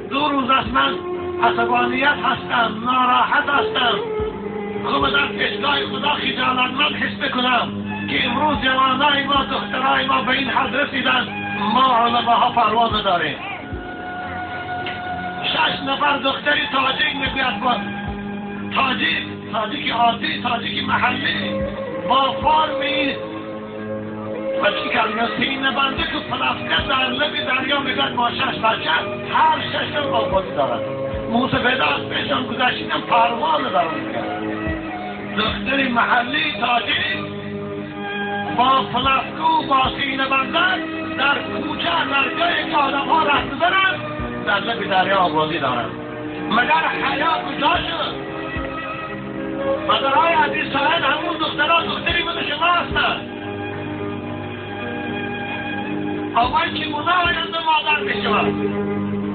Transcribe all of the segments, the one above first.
دو روز است من عصبانیت هستم، ناراحت هستم. خوب در پیشگاه خدا خجالتمند حس بکنم که امروز جوانای ما، دخترای ما به این حد رسیدن ما علماها پروا نداریم. 6 نفر دختری تاجیک میگوید با تاجیک عادی، تاجیک محلی با فرمی و چی کلمه سینه بنده که پلاسکه در لب دریا میگوید ما 6 بچه هر 6 آبادی دارد. موسفیده از پیشان گذشتیدم پروا ندارم میگوید. دختری محلی تاجیک با پلاسکو با سینه بنده در کوچه در جایی که آدم ها رفت بزنند در لب دریا آبادی دارند. مگر حیا کجا شد؟ مادرهای عزیز سرین همون دختری مثل شما هستند. وای چگونه آینده مادر میشود؟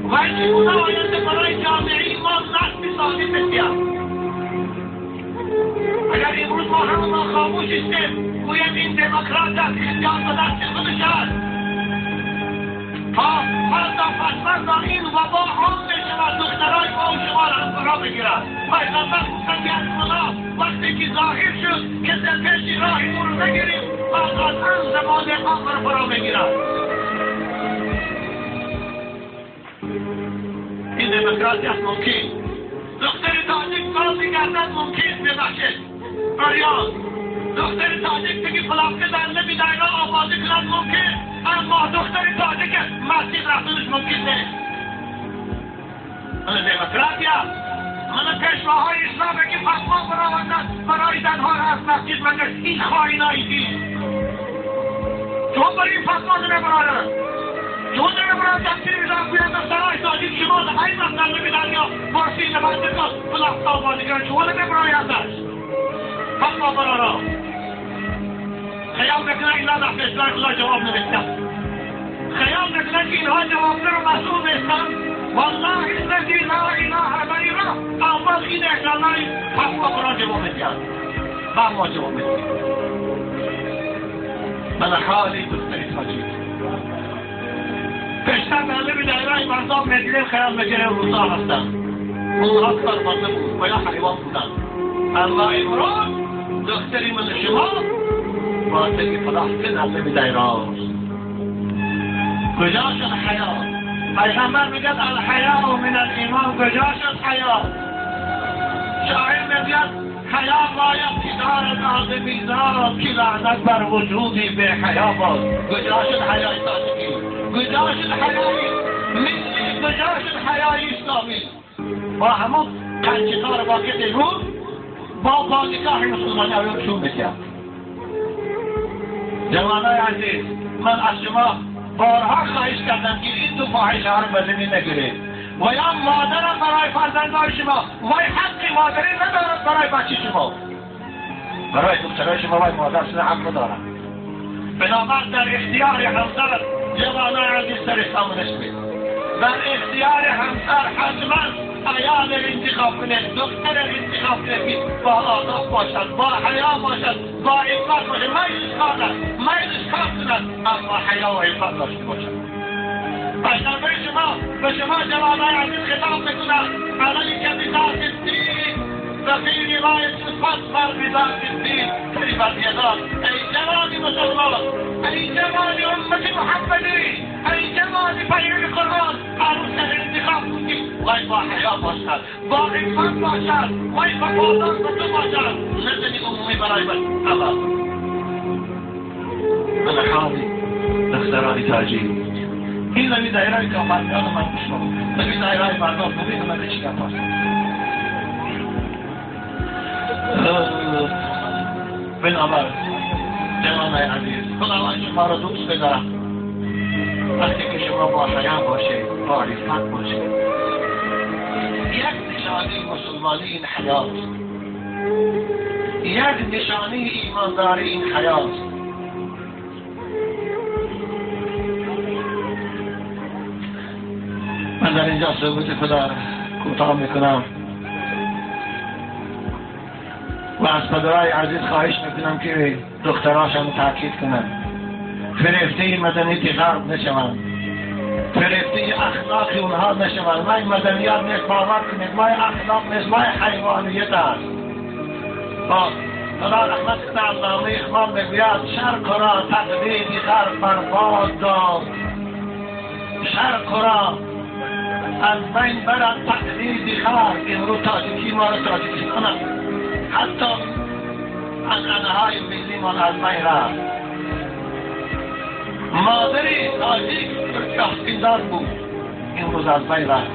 وای چگونه آینده برای جامعه ما نسل ثابت بسید؟ اگر امروز ما همه خاموش استیم گویم این دموکرات است که انجام به دست خودش است، تا فردا این وبا عام میشود، دخترای ما و شما را هم فرا بگیرد. پیغمبر گفتند از خدا وقتی که ظاهر شد که در پیش راه او رو نگیریم آن زمان آن را فرا بگیرد. این دموکراسی است ممکن. دختر تاجیک بازی کردن ممکن ببخشید فریاد. دختر تاجیک بگی فلافکه در لبی دریا آبادی کنند ممکن، اما دختر تاجیک مسجد رفتنش ممکن نیست. من دموکراسی است. من پیشواهای اسلام که فتوا برآوردند برای زنها را از مسجد منگشت. این خائنایی چون برای این فتوا نمیبرند؟ چون نمیبرند تفسیر را بیاند سرای تاجیک شما در این مقدر لبی دریا بارسی نبنده کن فلافکه آبادی کنند چون نمیبرایندش فتوا برآورد. خیال نکنه اینا در پیشگاه خدا جواب نمیدن. خیال نکنه که اینها جوابگر و مسئول نیستن. والله الذی لا اله غیره اول این احلالای فتوا برا جواب میدن. با ما جواب میدن. من حالی دختری تاجیک پیشتر در لب دایره مردم مدینه خیال میگیره روزا هستن. اونها کارمانده بود و یا حیوان بودن. اما امروز دختری من شما واسه فلاسفه در لب دایره است. کجا شد حیا؟ پیغمبر میگه الحیا من الایمان. کجا شد حیا؟ شاعر میگه حیا باید که دارد آدمی ذات که لعنت بر وجودی به حیا باد. کجا شد حیای تاجیکی؟ کجا شد حیای ملی؟ کجا شد حیای اسلامی؟ با همون قنچکار واقع امروز با پادشاه مسلمانی رو بسیار. جوانای عزیز من از شما بارها خواهش کردم که این دو فاحشه ها رو به زمین نگیرید. و یا مادرم برای فرزندان شما وای حق مادری ندارد برای بچه شما، برای دخترای شما وای مادر سر حق ندارد. بنابراین در اختیار همسر جوانای عزیز در اسلام نشمید. در اختیار همسر حتما عیال انتخاب کنید، دختر انتخاب کنید با آداب باشد، با حیا باشد، با عفت باشد. میلش کارد، میلش کار کند، اما حیا و عفت داشته باشد. پیغمبر شما به شما جوانای عزیز خطاب میکند علیک بذات الدین و فی روایت فاصبر بذات الدین تربت یداک. ای جوان مسلمان، ای جوان امت محمدی، ای جوان پیرو قرآن، عروس انتخاب کنید وای با حیا باشد، با عفت باشد، وای وفادار به تو باشد، نه عمومی برای من. اما من حالی دخترانی تاجیک این نمی دایره که آمدیان من بشنو، نمی دایره مردم نمی نمده چی گفت هست. بنابراین جوانای عزیز خداوند شما را دوست بدارم. وقتی که شما با حیا باشید، با عفت باشید، یک نشانه مسلمانی این حیاست، یک نشانه ایمانداری این حیاست. من در اینجا صحبت خدا کوتاه میکنم و از پدرای عزیز خواهش میکنم که دختراشم تاکید کنن فریفته مدنیتی غرب نشوند. فرفته اخلاقی اونها نشود. ما مدنیت نیست، باور کنید ما اخلاق نیست، ما حیوانیت است. خدا رحمت علامه اقبال میگوید شرق را تقلید خر برباد داد، شرق را از بین برد تقلید خر. امروز تاجیکی ما را تاجیکستان است، حتی عنعنه‌های ملی ما از بین رفت. مادری تاجیک ترکی آستیندار بود، امروز از بین رفت.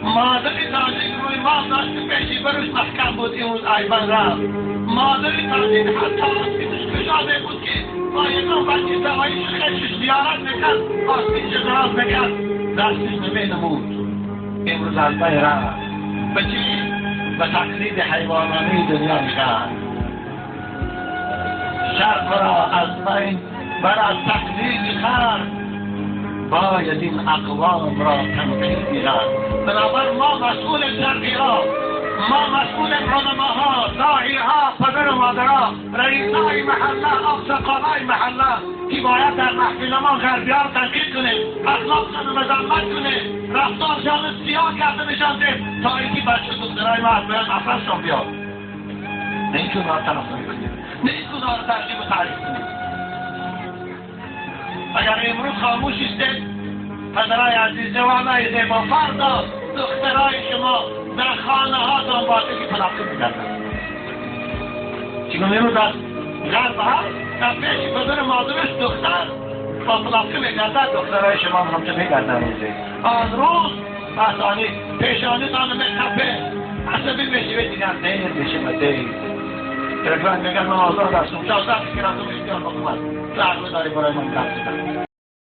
مادری تاجیک روی ما داشت پیشی بروش محکم بود، امروز از بین رفت. مادری تاجیک حتی آستینش کشاده بود که با یکم بچه دواییش خیلیش زیارت میکرد، آستینش دراز میکرد، دستش نمینمود، امروز از بین رفت. به چی؟ به تقلید حیوانانی دنیا میکرد. شرق را از بین برد تقلید خر، باید این اقوام را تنقید کرد. بنابر ما مسئول شرقی ها، ما مسئول علماها، داعیها، پدر و مادرها، رئیسای محله، آقسقالای محله که باید در محفل ما غربی‌ها را تنقید کنه، اخلاقشان را مذمت کنه، رفتارشان را سیاه کرده نشان ده تا اینکه بچه دخترای ما از باید افرادشان بیاد. نه اینکه اونها را تنفر کنید، نه اینکه اونها را ترغیب و تعریف کنید. اگر امروز خاموش استید پدرای عزیز، جوانای زیبا، فردا دخترای شما در خانه ها دنبالگی پلاکه می‌گردند. چون امروز از غرب ها در پیش پدر مادرش دختر با پلاکه می‌گردد، دخترای شما هم چه می‌گردند روزی. آن روز بحثانی پیشانی تان می‌کپه عصبی میشوید دیگر دیر میشه دیر. تلفن میگن من آزاد هستم، 14 فکر از اون اشتیان حکومت تو عقل داری برای من گفت